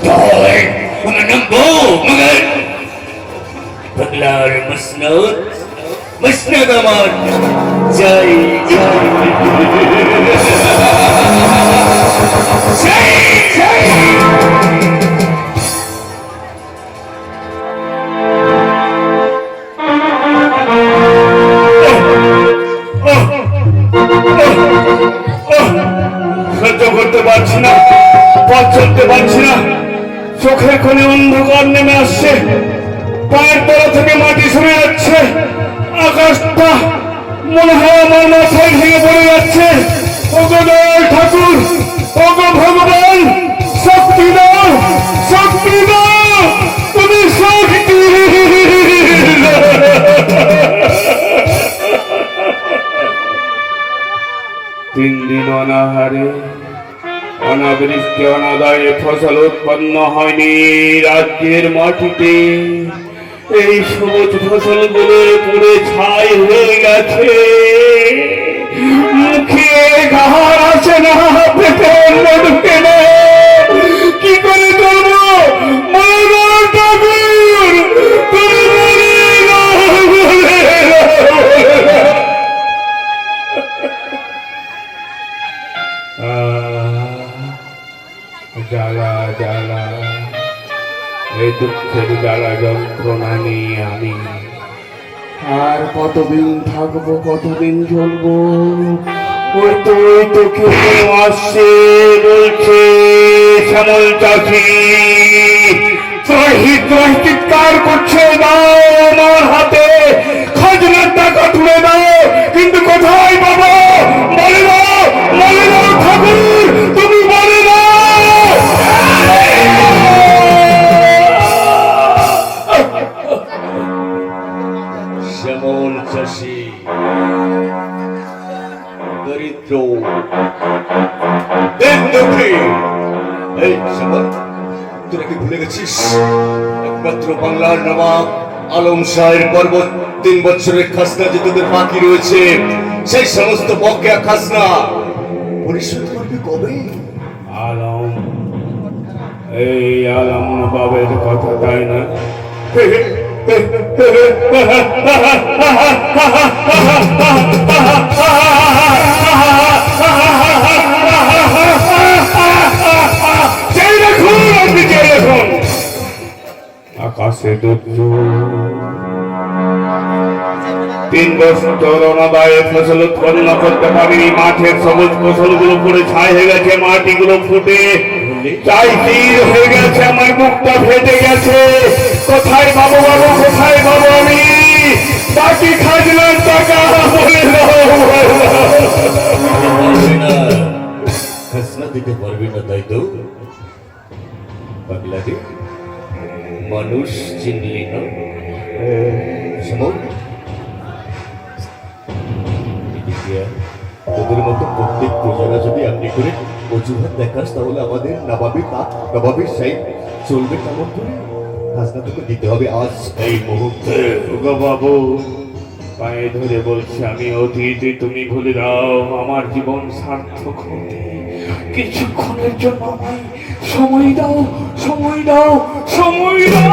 Hoy, mga nambo, mga baglar masnot, mas nagamot. Jai, jai, jai, jai. সহ্য করতে পারছি না, পথ চলতে পারছি না, চোখের কোণে অন্ধকার নেমে আসছে, পায়ের তলা থেকে মাটি সরে যাচ্ছে, আকাশটা মনে হয় আমার মাথায় ভেঙে পড়ে যাচ্ছে। ওগো দয়াল ঠাকুর, ওগো ভগবান, শক্তি দাও, শক্তি দাও, তুমি শক্তি। তিন দিন অনাহারে, অনাবৃষ্টি অনাদায়ে ফসল উৎপন্ন হয়নি রাজ্যের মাটিতে। এই সবুজ ফসলগুলো পুড়ে ছাই হয়ে গেছে, মুখে ঘাড় আসে না, পেটে অন্ন ঢুকে না, কি করে করবো? মনোবল ঠাকুর, তুমি বলে দাও, বলে দাও। জ্বালা জ্বালা, এই দুঃখের জ্বালা যন্ত্রণা নিয়ে আমি আর কতদিন থাকবো, কতদিন চলবো? ওই তো কেউ আসছে, বলছে শ্যামল চাষি, চিৎকার করছে, দাও আমার হাতে খাজনার টাকা তুলে দাও। কিন্তু কোথায় পাবো? বলে দাও, বলে দাও ঠাকুর, তুমি বলে দাও। শ্যামল চাষি, দরিদ্র, এই শ্যামল, তোরা কি ভুলে গেছিস একমাত্র বাংলার নবাব আলম শাহের পর্বত 3 বছরের খাজনা যে তোদের বাকি রয়েছে, সেই সমস্ত বকেয়া খাজনা পরিশোধ করবি কবে? আলম, এই আলম নবাবের কথা তাই না? আকাশে দুর্যোগ, 3 বছর অনাদায়ে ফসল উৎপন্ন করতে পারিনি, মাঠের সবুজ ফসলগুলো পুড়ে ছাই হয়ে গেছে, মাটিগুলো ফুটে চাই তীর হয়ে গেছে, আমার মুখটা ফেটে গেছে। কোথায় পাবো বাবু, কোথায় পাবো আমি বাকি খাজনার টাকা? বলে দাও। খাজনা দিতে পারবি না, তাই তো? পাগলাটি, মানুষ চিনলি না? তোদের মতো প্রত্যেক প্রজারা যদি এমনি করে অজুহাত দেখাস, তাহলে আমাদের নবাবী সাইড চলবে কেমন করে? খাজনা তোকে দিতে হবে আজ, এই মুহূর্তে। ওগো বাবু, পায়ে ধরে বলছি আমি অতীত, তুমি ভুলে দাও, আমার জীবন সার্থক হতে কিছুক্ষণের জন্য আমায় সময় দাও, সময় দাও, সময় দাও।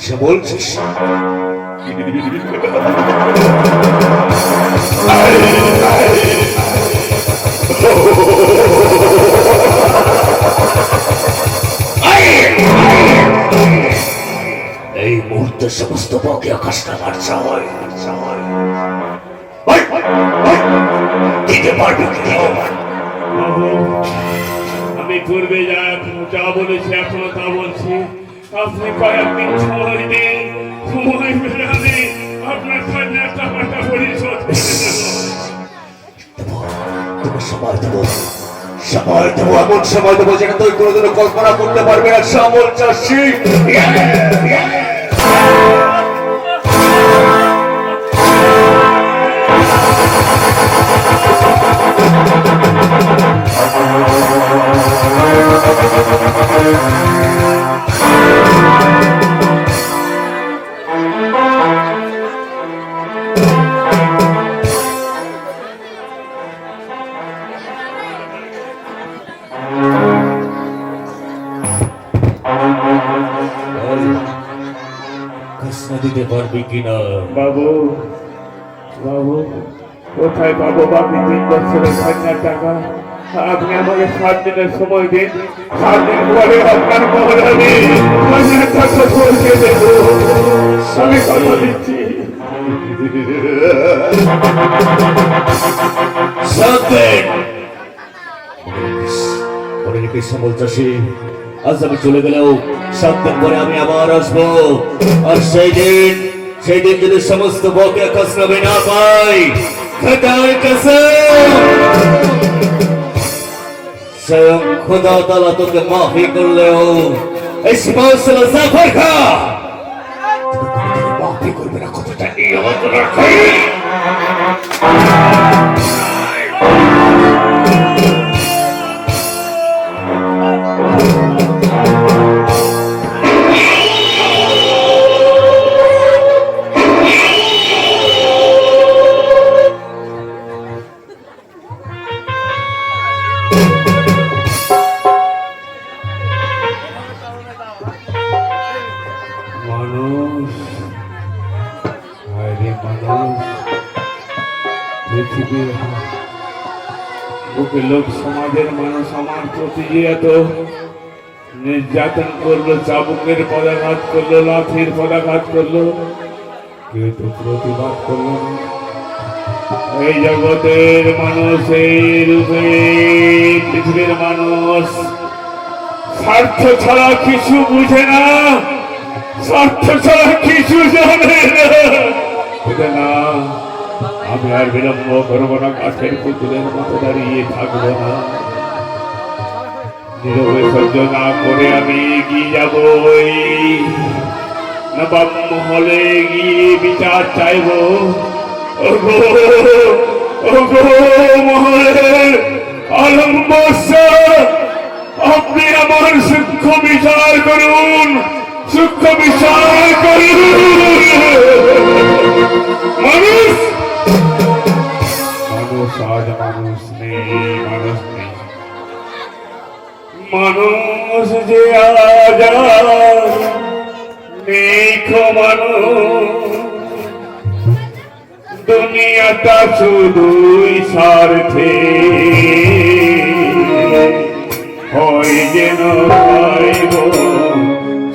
সে বলছিস এই মুহূর্তে সমস্ত বকেয়া খাজনা খরচা হয়, দিতে পারবি কি? আমি পূর্বে যা বলেছি এখনো তা বলছি, আপনি কয়েকদিন সময় দিন, সময় পেলে আমি আপনার খাজনার টাকাটা পরিশোধ করে দেব। সময় দেবো, সময় দেবো, এমন সময় দেবো যেটা তুই কোনোদিনও কল্পনা করতে পারবি না। শ্যামল চাষি, দিতে পারবি কিনা? বাবু, বাবু, কোথায় পাবো বাকি 3 বছরের খাজনার টাকা? আপনি আমাকে 7 দিনের সময় দিন। 7 দিন পরে আপনার খবর আমি খাজনার টাকা পৌঁছে দেব। আমি কথা দিচ্ছি। শ্যামল চাষি, আজ আমি চলে গেলেও 7 দিন পরে আমি আবার আসবো। আর সেই দিন যদি সমস্ত বকেয়া খাজনা আমি না পাই, খোদার কসম, স্বয়ং খোদা তাআলা তোকে মাফি করলেও এই সিপাহসাল জাফর খা মাফি করবে না। কথাটা নিয়ত রাখি। মানুষ, আরে মানুষ, পৃথিবীর বুকে লোক সমাজের মানুষ আমার প্রতি যে এত নির্যাতন করলো, চাবুকের পদাঘাত করলো, লাঠির পদাঘাত করলো, কেউ তো প্রতিবাদ করলো না। এই জগতের মানুষ, এই রূপে পৃথিবীর মানুষ স্বার্থ ছাড়া কিছু বুঝে না, স্বার্থ ছাড়া কিছু জানে না। আমি আর বিলম্ব করবো না, কাঠের পুতুলের মতো দাঁড়িয়ে থাকবো না। নীরবে সহ্য না করে আমি এগিয়ে যাব, নবাব মহলে গিয়ে বিচার চাইব। ওগো, ওগো মহলের আলম বাদশাহ, আপনি আমার সূক্ষ্ম বিচার করুন, সূক্ষ্ম বিচার করুন। মানুষ, মানুষ আজ মানুষ নেই, মানুষ নেই। মানুষ যে আজ নেই খো মানুষ, দুনিয়াটা শুধুই স্বার্থে হয় যেন পাইব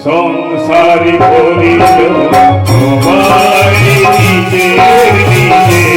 সংসারী পরিচয় তোমায় নিজের নিজে।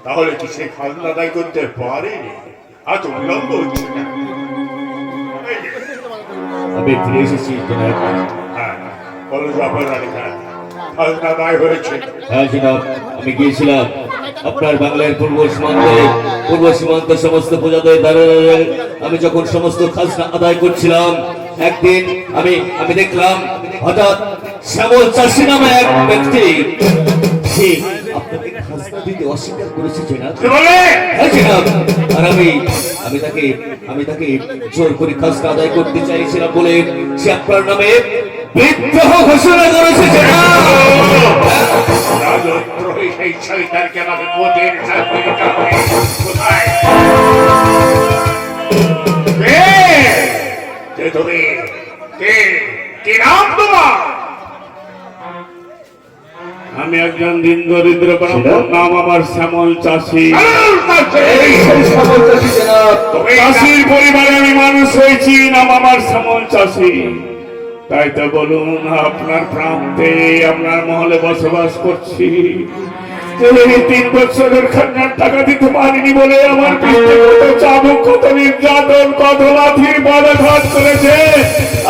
তাহলে কি সে খাজনা আদায় করতে পারেনি? এত বিলম্ব হচ্ছে না। আমি ফিরে এসেছি জনাব। হ্যাঁ, বলো জাফর আলী খান, খাজনা আদায় হয়েছে? হ্যাঁ জনাব, আমি গিয়েছিলাম আপনার বাংলার পূর্ব সীমান্ত সমস্ত প্রজাদের দ্বারা আমি যখন সমস্ত খাজনা আদায় করছিলাম, একদিন আমি দেখলাম হঠাৎ শ্যামল চাষি নামে এক ব্যক্তি আপনাকে খাজনা দিতে অস্বীকার করেছে জনাব। কি বলে? হ্যাঁ জনাব, আর আমি তাকে জোর করে খাজনা আদায় করতে চাইছিলাম বলে সে আপনার নামে বিদ্রোহ ঘোষণা করেছে জনাব। রাজদ্রোহী সেই শয়তানকে আমাকে কঠিন শাস্তি দিতে হবে। কোথায়? কে তুমি? কি নাম তোমার? আমি একজন দিন দরিদ্র ব্রাহ্মণ, নাম আমার শ্যামল চাষি। এই সেই সকল চাষী জনাব। চাষির পরিবারে আমি মানুষ হয়েছি, নাম আমার শ্যামল চাষি। তাই তো বলুন, আপনার প্রান্তে আপনার মহলে বসবাস করছি। 3 বছরের খাজনার টাকা দিতে পারিনি বলে আমার পিঠে কত চাবুক, কত নির্যাতন, কত লাঠির পদাঘাত করেছে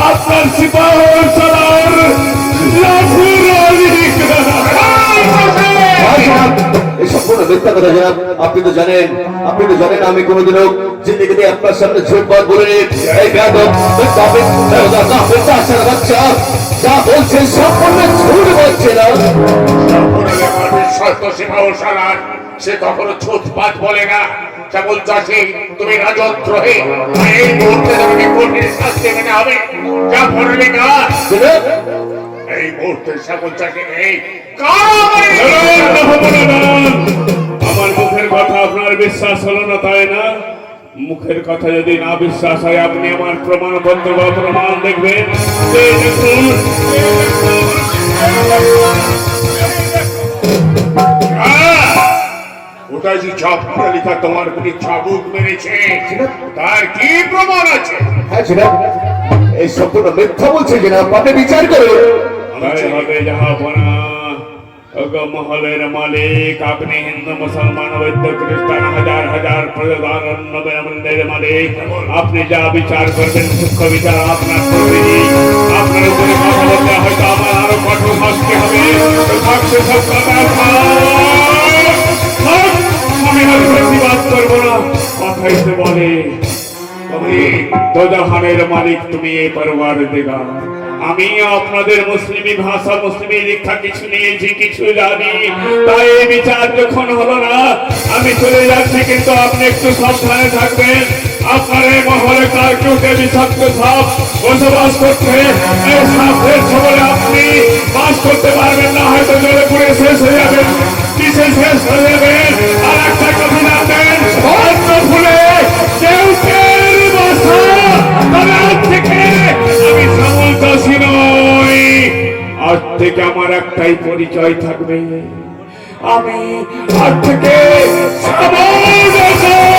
আপনার সিপাহ সালার লাঠির এই সম্পূর্ণ মিথ্যা কথা জনাব। আপনি তো জানেন আমি কোনোদিনও জিন্দেগিতে আপনার সামনে ঝুটবাদ বলিনি। এই বেয়াদব, বাচ্চা যা বলছেন সম্পূর্ণ ঝুট বলছে না। সে কখনো ছুটপাত বলে না। কেবল চাষি, তুমি রাজদ্রোহী। এই মুহূর্তে তোমাকে কঠিন শাস্তি মেনে হবে। যা পড়লে না এই মুহূর্তে সকল চাষি এই আমার মুখের কথা আপনার বিশ্বাস হলো না, তাই না? মুখের কথা যদি না বিশ্বাস হয়, আপনি আমার প্রমাণপত্র বা প্রমাণ দেখবেন। ওটাই যে চাপড়া লেখা তোমার প্রতি চাবুক মেরেছে, তার কি প্রমাণ আছে? হ্যাঁ জনাব, এই সম্পূর্ণ মিথ্যা বলছে জনাব। আপনি বিচার করুন। হবে যাহাপনা মহলের মালিক আপনি, হিন্দু মুসলমান বৌদ্ধ খ্রিস্টান হাজার হাজার প্রজাদের মালিক। আপনি যা বিচার করবেন সূক্ষ্ম বিচার আপনার প্রতিনিধি। আপনার উপরে কথা বলতে হয়তো আমার আরো কঠোর শাস্তি হবে। আমি আর প্রতিবাদ করবো না। কথাই তো বলে তুমি দোজাহানের মালিক, তুমি এই পরওয়ার দেগা। আমি আপনাদের মুসলিমি ভাষা, মুসলিমি দীক্ষা কিছু নিয়েছি, কিছু জানি। তাই এই বিচার যখন হলো না, আমি চলে যাচ্ছি। কিন্তু আপনি একটু সাবধানে থাকবেন। আপনার এই মহলে তার কেউকে বিষাক্ত সাপ বসবাস করতে, এই সাপের ছবলে আপনি বাস করতে পারবেন না। হয়তো জলে পুড়ে শেষ হয়ে যাবেন, কিসে শেষ হয়ে যাবেন। আর একটা কথা জানবেন, ফুলে কেউ বাসা। তবে আজ থেকে আমি শ্যামল চাষি নই। আজ থেকে আমার একটাই পরিচয় থাকবে, আমি আজ থেকে শ্যামল চাষি।